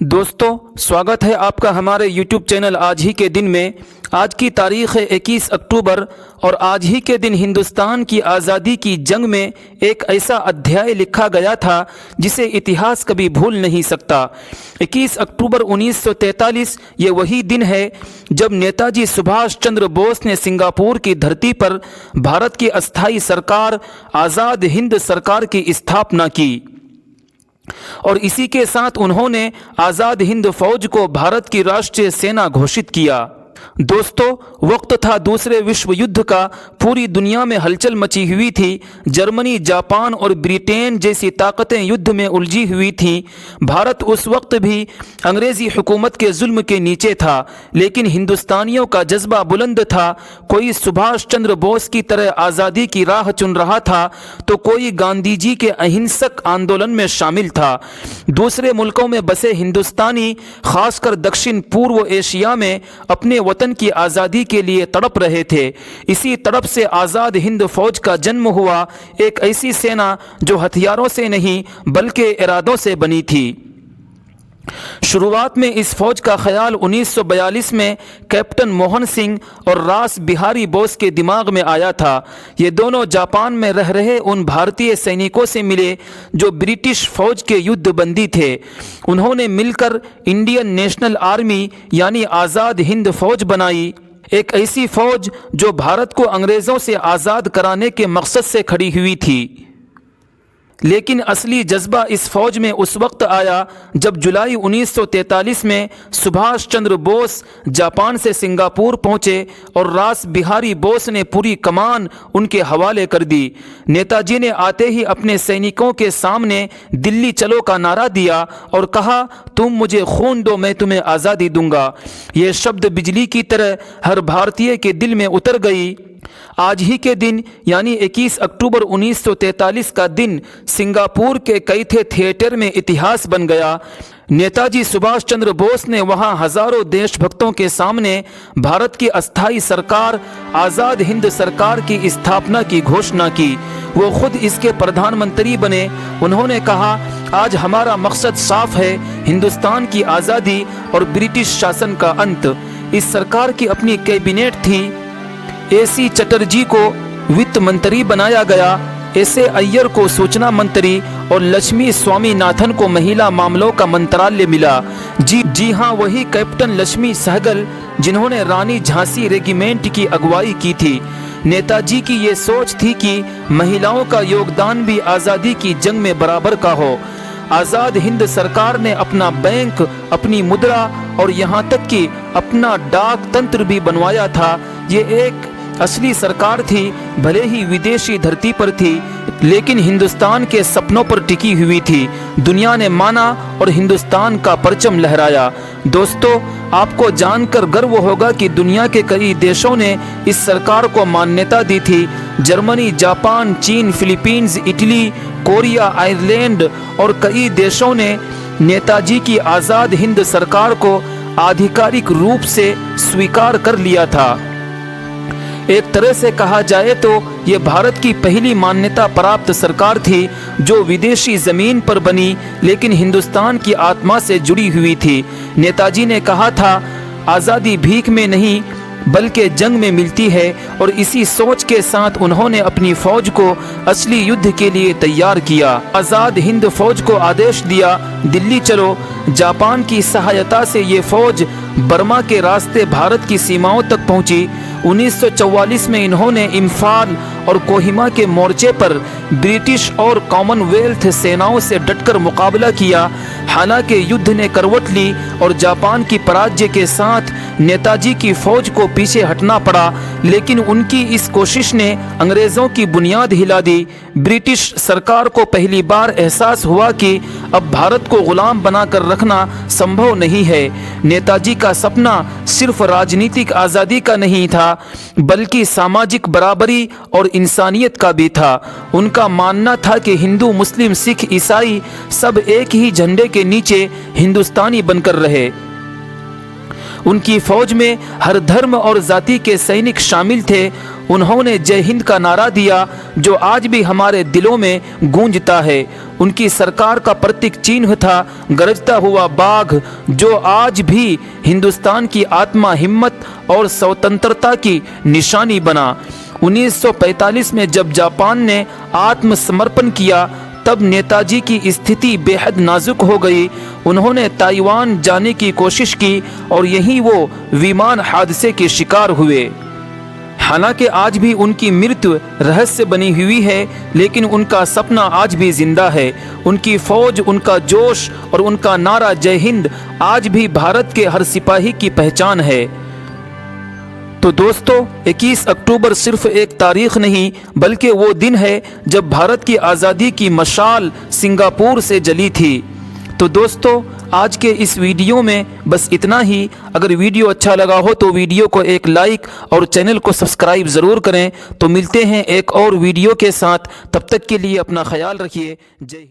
दोस्तों, स्वागत है आपका हमारे YouTube चैनल आज ही के दिन में। आज की तारीख़ है 21 अक्टूबर और आज ही के दिन हिंदुस्तान की आज़ादी की जंग में एक ऐसा अध्याय लिखा गया था जिसे इतिहास कभी भूल नहीं सकता। 21 अक्टूबर 1943 ये वही दिन है जब नेताजी सुभाष चंद्र बोस ने सिंगापुर की धरती पर भारत की अस्थायी सरकार आज़ाद हिंद सरकार की स्थापना की और इसी के साथ उन्होंने आज़ाद हिंद फौज को भारत की राष्ट्रीय सेना घोषित किया। दोस्तों, वक्त था दूसरे विश्व युद्ध का, पूरी दुनिया में हलचल मची हुई थी। जर्मनी, जापान और ब्रिटेन जैसी ताकतें युद्ध में उलझी हुई थीं। भारत उस वक्त भी अंग्रेज़ी हुकूमत के जुल्म के नीचे था, लेकिन हिंदुस्तानियों का जज्बा बुलंद था। कोई सुभाष चंद्र बोस की तरह आज़ादी की राह चुन रहा था तो कोई गांधी जी के अहिंसक आंदोलन में शामिल था। दूसरे मुल्कों में बसे हिंदुस्तानी, खासकर दक्षिण पूर्व एशिया में, अपने वतन की आज़ादी के लिए तड़प रहे थे। इसी तड़प से आज़ाद हिंद फौज का जन्म हुआ, एक ऐसी सेना जो हथियारों से नहीं बल्कि इरादों से बनी थी। शुरुआत में इस फौज का ख्याल 1942 में कैप्टन मोहन सिंह और रास बिहारी बोस के दिमाग में आया था। ये दोनों जापान में रह रहे उन भारतीय सैनिकों से मिले जो ब्रिटिश फौज के युद्ध बंदी थे। उन्होंने मिलकर इंडियन नेशनल आर्मी यानी आज़ाद हिंद फौज बनाई, एक ऐसी फौज जो भारत को अंग्रेज़ों से आज़ाद कराने के मकसद से खड़ी हुई थी। लेकिन असली जज्बा इस फौज में उस वक्त आया जब जुलाई 1943 में सुभाष चंद्र बोस जापान से सिंगापुर पहुंचे और रास बिहारी बोस ने पूरी कमान उनके हवाले कर दी। नेताजी ने आते ही अपने सैनिकों के सामने दिल्ली चलो का नारा दिया और कहा, तुम मुझे खून दो, मैं तुम्हें आज़ादी दूंगा। ये शब्द बिजली की तरह हर भारतीय के दिल में उतर गई। आज ही के दिन यानी 21 अक्टूबर 1943 का दिन सिंगापुर के कैथे थिएटर में इतिहास बन गया। नेताजी सुभाष चंद्र बोस ने वहां हजारों देशभक्तों के सामने भारत की अस्थायी सरकार आज़ाद हिंद सरकार की स्थापना की घोषणा की। वो खुद इसके प्रधानमंत्री बने। उन्होंने कहा, आज हमारा मकसद साफ है, हिंदुस्तान की आज़ादी और ब्रिटिश शासन का अंत। इस सरकार की अपनी कैबिनेट थी। AC चटर्जी को वित्त मंत्री बनाया गया, SA अय्यर को सूचना मंत्री और लक्ष्मी स्वामीनाथन को महिला मामलों का मंत्रालय मिला। जी हाँ, वही कैप्टन लक्ष्मी सहगल जिन्होंने रानी झांसी रेजिमेंट की अगुवाई की थी। नेताजी की ये सोच थी कि महिलाओं का योगदान भी आज़ादी की जंग में बराबर का हो। आज़ाद हिंद सरकार ने अपना बैंक, अपनी मुद्रा और यहाँ तक कि अपना डाक तंत्र भी बनवाया था। ये एक असली सरकार थी, भले ही विदेशी धरती पर थी, लेकिन हिंदुस्तान के सपनों पर टिकी हुई थी। दुनिया ने माना और हिंदुस्तान का परचम लहराया। दोस्तों, आपको जानकर गर्व होगा कि दुनिया के कई देशों ने इस सरकार को मान्यता दी थी। जर्मनी, जापान, चीन, फिलीपींस, इटली, कोरिया, आयरलैंड और कई देशों ने नेताजी की आज़ाद हिंद सरकार को आधिकारिक रूप से स्वीकार कर लिया था। एक तरह से कहा जाए तो ये भारत की पहली मान्यता प्राप्त सरकार थी जो विदेशी ज़मीन पर बनी लेकिन हिंदुस्तान की आत्मा से जुड़ी हुई थी। नेताजी ने कहा था, आज़ादी भीख में नहीं बल्कि जंग में मिलती है, और इसी सोच के साथ उन्होंने अपनी फौज को असली युद्ध के लिए तैयार किया। आज़ाद हिंद फौज को आदेश दिया, दिल्ली चलो। जापान की सहायता से ये फौज बर्मा के रास्ते भारत की सीमाओं तक पहुंची। 1944 में इन्होंने इम्फाल और कोहिमा के मोर्चे पर ब्रिटिश और कॉमनवेल्थ सेनाओं से डटकर मुकाबला किया। हालांकि युद्ध ने करवट ली और जापान की पराजय के साथ नेताजी की फौज को पीछे हटना पड़ा, लेकिन उनकी इस कोशिश ने अंग्रेज़ों की बुनियाद हिला दी। ब्रिटिश सरकार को पहली बार एहसास हुआ कि अब भारत को गुलाम बनाकर रखना संभव नहीं है। नेताजी का सपना सिर्फ राजनीतिक आज़ादी का नहीं था बल्कि सामाजिक बराबरी और इंसानियत का भी था। उनका मानना था कि हिंदू, मुस्लिम, सिख, ईसाई सब एक ही झंडे के नीचे हिंदुस्तानी बनकर रहे। उनकी फौज में हर धर्म और जाति के सैनिक शामिल थे। उन्होंने जय हिंद का नारा दिया जो आज भी हमारे दिलों में गूंजता है। उनकी सरकार का प्रतीक चिन्ह था गरजता हुआ बाघ, जो आज भी हिंदुस्तान की आत्मा, हिम्मत और स्वतंत्रता की निशानी बना। 1945 में जब जापान ने आत्मसमर्पण किया तब नेताजी की स्थिति बेहद नाजुक हो गई। उन्होंने ताइवान जाने की कोशिश की और यहीं वो विमान हादसे के शिकार हुए। हालांकि आज भी उनकी मृत्यु रहस्य बनी हुई है, लेकिन उनका सपना आज भी जिंदा है। उनकी फौज, उनका जोश और उनका नारा जय हिंद आज भी भारत के हर सिपाही की पहचान है। तो दोस्तों, 21 अक्टूबर सिर्फ एक तारीख नहीं बल्कि वो दिन है जब भारत की आज़ादी की मशाल सिंगापुर से जली थी। तो दोस्तों, आज के इस वीडियो में बस इतना ही। अगर वीडियो अच्छा लगा हो तो वीडियो को एक लाइक और चैनल को सब्सक्राइब ज़रूर करें। तो मिलते हैं एक और वीडियो के साथ, तब तक के लिए अपना ख्याल रखिए। जय हिंद।